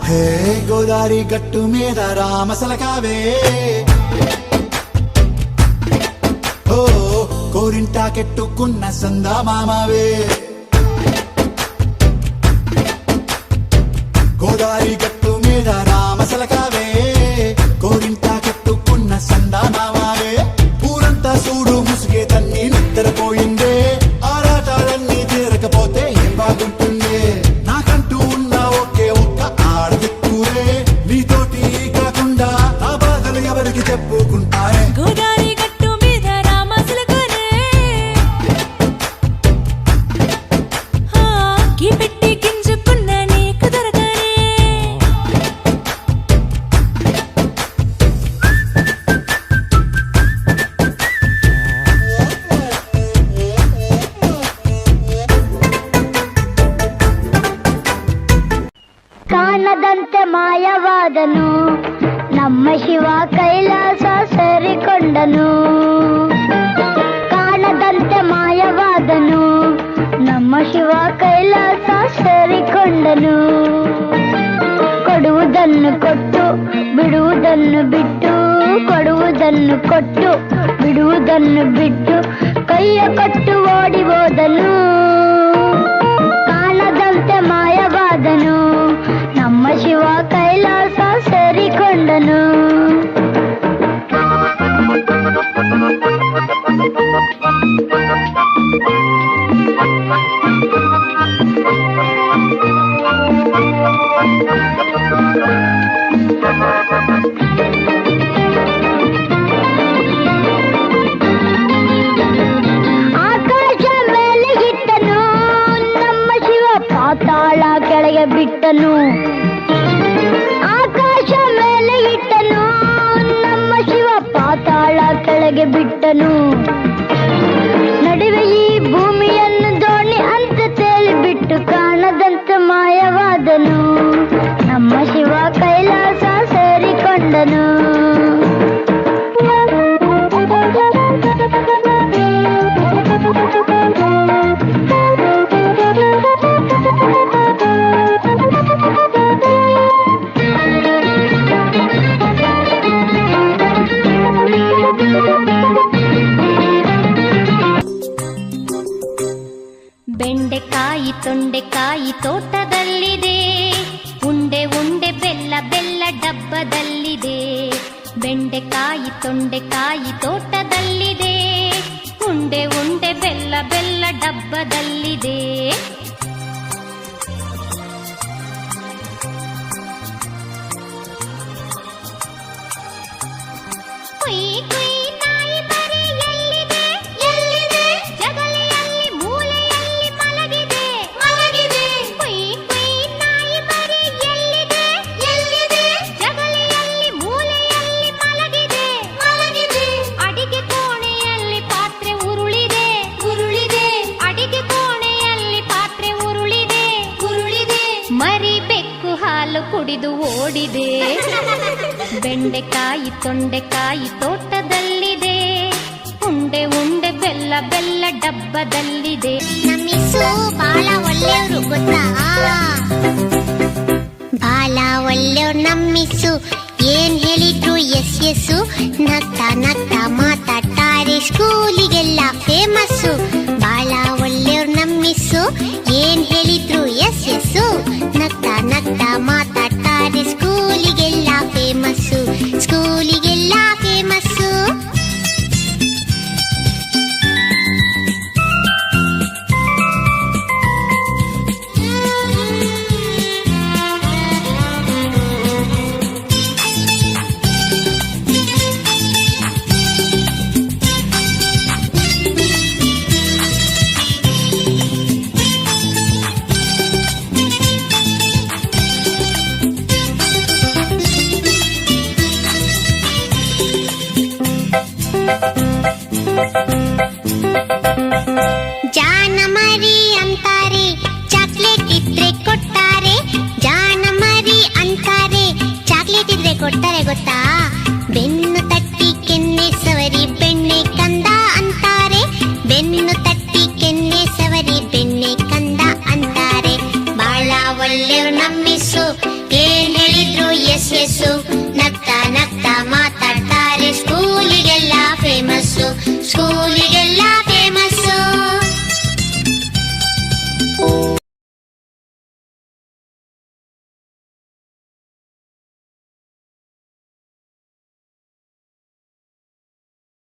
హే గోదారి గట్టు మీద రామసలకావే ఓ కోరింటాకెట్టుకున్న సందా మామావే గోదారి గట్టు మీద రామసలకావే కోరింటాకెట్టుకున్న సందా మామావే ఊరంతా చూడు ముసుగే తన్ని నిద్రపోయిందే ఆరాటాలన్నీ తీరకపోతే ఏం బాగుంటుందే నాకంటూ ఉన్న ఒకే ఒక్క ఆడదిక్కురే నీతోటి కాకుండా నా బాధలు ఎవరికి చెప్పుకుంటారే గోదారి గట్టు మీద రామసలకానే కీ పెట్టి గింజుకున్న నీకు దొరకనే ಕಾಣದಂತೆ ಮಾಯವಾದನು ನಮ್ಮ ಶಿವ ಕೈಲಾಸ ಸೇರಿಕೊಂಡನು ಕಾಣದಂತೆ ಮಾಯವಾದನು ನಮ್ಮ ಶಿವ ಕೈಲಾಸ ಸೇರಿಕೊಂಡನು ಕೊಡುವುದನ್ನು ಕೊಟ್ಟು ಬಿಡುವುದನ್ನು ಬಿಟ್ಟು ಕೊಡುವುದನ್ನು ಕೊಟ್ಟು ಬಿಡುವುದನ್ನು ಬಿಟ್ಟು ಕೈಯ ಕೊಟ್ಟು ಓಡಿ ಹೋದನು ಕಾಣದಂತೆ ಮಾಯವಾದನು ನಮ್ಮ ಶಿವ ಕೈಲಾಸ ಸೇರಿಕೊಂಡನು ಆಕಾಶ ಮೇಲೆ ಇಟ್ಟನು ನಮ್ಮ ಶಿವ ಪಾತಾಳ ಕೆಳಗೆ ಬಿಟ್ಟನು ಆಕಾಶ ಮೇಲೆ ಇಟ್ಟನು ನಮ್ಮ ಶಿವ ಪಾತಾಳ ಕೆಳಗೆ ಬಿಟ್ಟನು ನಡುವೆ ಈ ಭೂಮಿಯನ್ನು ದೋಣಿ ಅಂತ ತೇಲಿ ಬಿಟ್ಟು ಕಾಣದಂತೆ ಮಾಯವಾದನು ನಮ್ಮ ಶಿವ ಕೈಲಾಸ ಸೇರಿಕೊಂಡನು ಬೆಂಡೆಕಾಯಿ ತೊಂಡೆಕಾಯಿ ತೋಟದಲ್ಲಿದೆ ಉಂಡೆ ಉಂಡೆ ಬೆಲ್ಲ ಬೆಲ್ಲ ಡಬ್ಬದಲ್ಲಿದೆ ಬೆಂಡೆಕಾಯಿ ತೊಂಡೆಕಾಯಿ ತೋಟದಲ್ಲಿದೆ ಉಂಡೆ ಉಂಡೆ ಬೆಲ್ಲ ಬೆಲ್ಲ ಡಬ್ಬದಲ್ಲಿದೆ ಕುಯ್ ಕುಯ್ ನಾಯಿ ಮರಿ ಎಲ್ಲಿದೆ ಎಲ್ಲಿದೆ ಜಗಲಿಯಲ್ಲಿ ಮೂಲೆಯಲ್ಲಿ ಮಲಗಿದೆ ಮಲಗಿದೆ ಕುಯ್ ಕುಯ್ ನಾಯಿ ಮರಿ ಎಲ್ಲಿದೆ ಎಲ್ಲಿದೆ ಜಗಲಿಯಲ್ಲಿ ಮೂಲೆಯಲ್ಲಿ ಮಲಗಿದೆ ಮಲಗಿದೆ ಅಡಿಗೆ ಕೋಣೆಯಲ್ಲಿ ಪಾತ್ರೆ ಉರುಳಿದೆ ಉರುಳಿದೆ ಅಡಿಗೆ ಕೋಣೆಯಲ್ಲಿ ಪಾತ್ರೆ ಉರುಳಿದೆ ಉರುಳಿದೆ ಮರಿ ಬೆಕ್ಕು ಹಾಲು ಕುಡಿದು ಓಡಿದೆ ಬೆಂಡೆಕಾಯಿ ತೊಂಡೆಕಾಯಿ ತೋಟದಲ್ಲಿದೆ ಉಂಡೆ ಉಂಡೆ ಬೆಲ್ಲ ಬೆಲ್ಲ ಡಬ್ಬದಲ್ಲಿದೆ ನಮ್ಮಿಸು ಬಾಳ ಒಳ್ಳೆಯವರು ಗೊತ್ತಾ ಬಾಳ ಒಳ್ಳೆಯವ್ರು ನಮ್ಮಿಸು ಏನ್ ಹೇಳಿದ್ರು ಎಸ್ ಎಸ್ಸು ನಗ್ತಾ ನಗ್ತಾ ಮಾತಾಡ್ತಾರೆ ಸ್ಕೂಲಿಗೆಲ್ಲ ಫೇಮಸ್ಸು ಬಾಳ ಒಳ್ಳೆಯವ್ರು ನಮ್ಮಿಸು ಏನ್ ಹೇಳಿದ್ರು ಎಸ್ ಎಸ್ಸು ನಗ್ತಾ ನಗ್ತಾ ಮಾತಾಡ್ತಾರೆ ಸ್ಕೂಲಿಗೆಲ್ಲ ಫೇಮಸ್ಸು ಸ್ಕೂಲಿಗೆಲ್ಲ ಫೇಮಸ್ಸು ಜಾನ ಮರಿ ಅಂತಾರೆ ಚಾಕ್ಲೇಟ್ ಇದ್ರೆ ಕೊಡ್ತಾರೆ ಜಾನ ಮರಿ ಅಂತಾರೆ ಚಾಕ್ಲೇಟ್ ಇದ್ರೆ ಕೊಡ್ತಾರೆ ಗೊತ್ತಾ ಬೆನ್ನು ತಟ್ಟಿ ಕೆನ್ನೆ ಸವರಿ ಬೆಣ್ಣೆ ಕಂದ ಅಂತಾರೆ ಬೆನ್ನು ತಟ್ಟಿ ಕೆನ್ನೆ ಸವರಿ ಬೆಣ್ಣೆ ಕಂದ ಅಂತಾರೆ ಬಾಳ ಒಳ್ಳೆಯವ್ರು ನಮ್ಮಿಸು ಏನ್ ಎಲ್ರು ಎಸ್ ಎಸ್ಸು ನಗ್ತಾ ನಗ್ತಾ ಮಾತಾಡ್ತಾರೆ ಸ್ಕೂಲಿಗೆಲ್ಲ ಫೇಮಸ್ಸು ಸ್ಕೂಲಿಗೆ